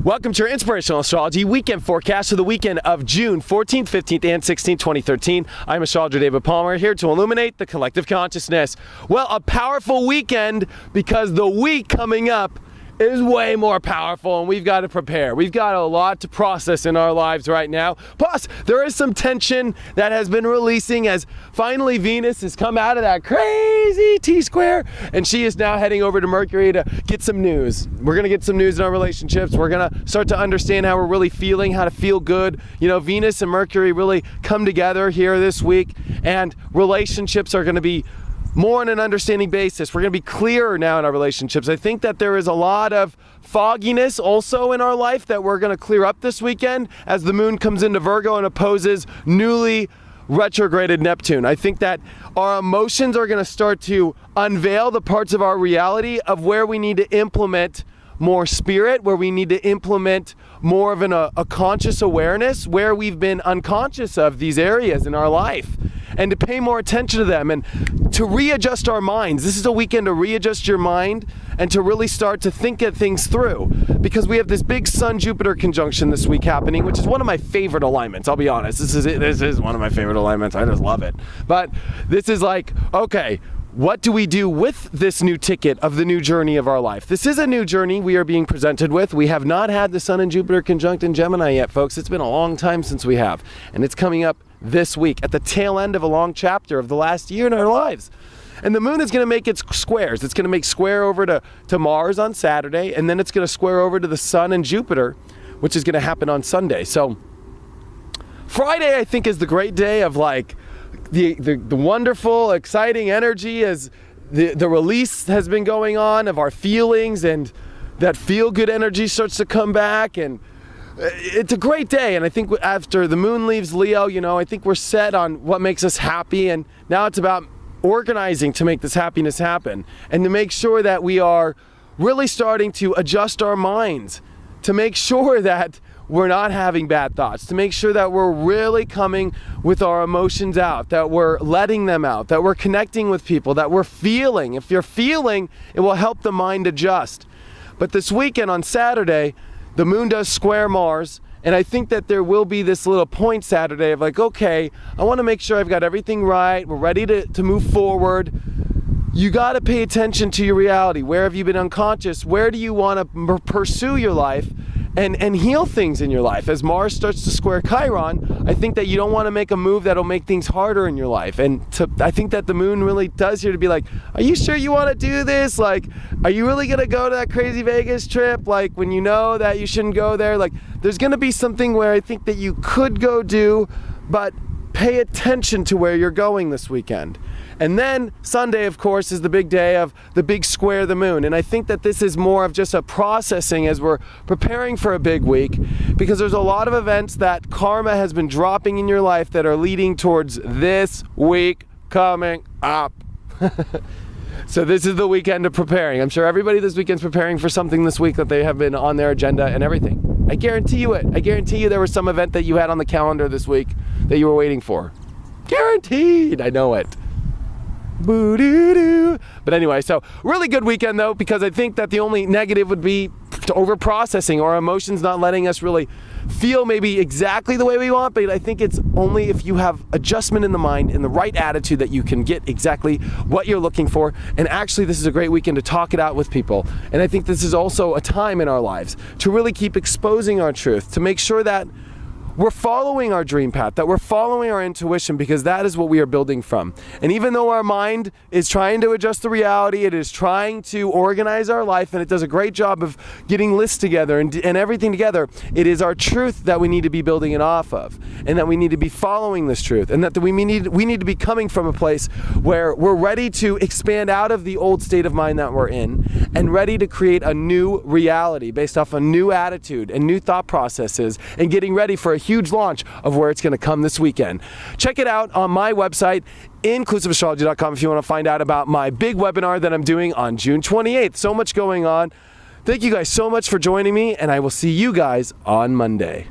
Welcome to your Inspirational Astrology Weekend Forecast for the weekend of June 14th, 15th, and 16th, 2013. I'm astrologer David Palmer, here to illuminate the collective consciousness. Well, a powerful weekend because the week coming up is way more powerful and we've got to prepare. We've got a lot to process in our lives right now. Plus, there is some tension that has been releasing as finally Venus has come out of that crazy T-square and she is now heading over to Mercury to get some news. We're going to get some news in our relationships. We're going to start to understand how we're really feeling, how to feel good. You know, Venus and Mercury really come together here this week and relationships are going to be more on an understanding basis. We're going to be clearer now in our relationships. I think that there is a lot of fogginess also in our life that we're going to clear up this weekend as the moon comes into Virgo and opposes newly retrograded Neptune. I think that our emotions are going to start to unveil the parts of our reality of where we need to implement more spirit, where we need to implement more of a conscious awareness, where we've been unconscious of these areas in our life, and to pay more attention to them and to readjust our minds. This is a weekend to readjust your mind and to really start to think at things through, because we have this big Sun-Jupiter conjunction this week happening, which is one of my favorite alignments. I'll be honest, this is one of my favorite alignments. I just love it. But this is like, okay, what do we do with this new ticket of the new journey of our life? This is a new journey we are being presented with. We have not had the Sun and Jupiter conjunct in Gemini yet, folks. It's been a long time since we have, and it's coming up this week at the tail end of a long chapter of the last year in our lives. And the moon is going to make its squares. It's going to make square over to Mars on Saturday, and then it's going to square over to the Sun and Jupiter, which is going to happen on Sunday. So Friday, I think, is the great day of like the wonderful, exciting energy as the release has been going on of our feelings, and that feel-good energy starts to come back, and it's a great day. And I think after the moon leaves Leo, you know, I think we're set on what makes us happy, and now it's about organizing to make this happiness happen and to make sure that we are really starting to adjust our minds, to make sure that we're not having bad thoughts, to make sure that we're really coming with our emotions out, that we're letting them out, that we're connecting with people, that we're feeling. If you're feeling, it will help the mind adjust. But this weekend on Saturday, the moon does square Mars, and I think that there will be this little point Saturday of like, okay, I want to make sure I've got everything right. We're ready to move forward. You got to pay attention to your reality. Where have you been unconscious? Where do you want to pursue your life and heal things in your life? As Mars starts to square Chiron, I think that you don't want to make a move that'll make things harder in your life. And I think that the moon really does here to be like, are you sure you want to do this? Like, are you really going to go to that crazy Vegas trip? Like, when you know that you shouldn't go there? Like, there's going to be something where I think that you could go do, but pay attention to where you're going this weekend. And then Sunday, of course, is the big day of the big square of the moon. And I think that this is more of just a processing as we're preparing for a big week, because there's a lot of events that karma has been dropping in your life that are leading towards this week coming up. So this is the weekend of preparing. I'm sure everybody this weekend's preparing for something this week that they have been on their agenda and everything. I guarantee you it. I guarantee you there was some event that you had on the calendar this week that you were waiting for. Guaranteed. I know it. Boo-doo-doo. But anyway, so really good weekend though, because I think that the only negative would be to over-processing or emotions not letting us really feel maybe exactly the way we want. But I think it's only if you have adjustment in the mind and the right attitude that you can get exactly what you're looking for. And actually, this is a great weekend to talk it out with people. And I think this is also a time in our lives to really keep exposing our truth, to make sure that we're following our dream path, that we're following our intuition, because that is what we are building from. And even though our mind is trying to adjust the reality, it is trying to organize our life, and it does a great job of getting lists together and everything together, it is our truth that we need to be building it off of, and that we need to be following this truth, and that we need to be coming from a place where we're ready to expand out of the old state of mind that we're in and ready to create a new reality based off a new attitude and new thought processes, and getting ready for a huge launch of where it's going to come this weekend. Check it out on my website, inclusiveastrology.com, if you want to find out about my big webinar that I'm doing on June 28th. So much going on. Thank you guys so much for joining me, and I will see you guys on Monday.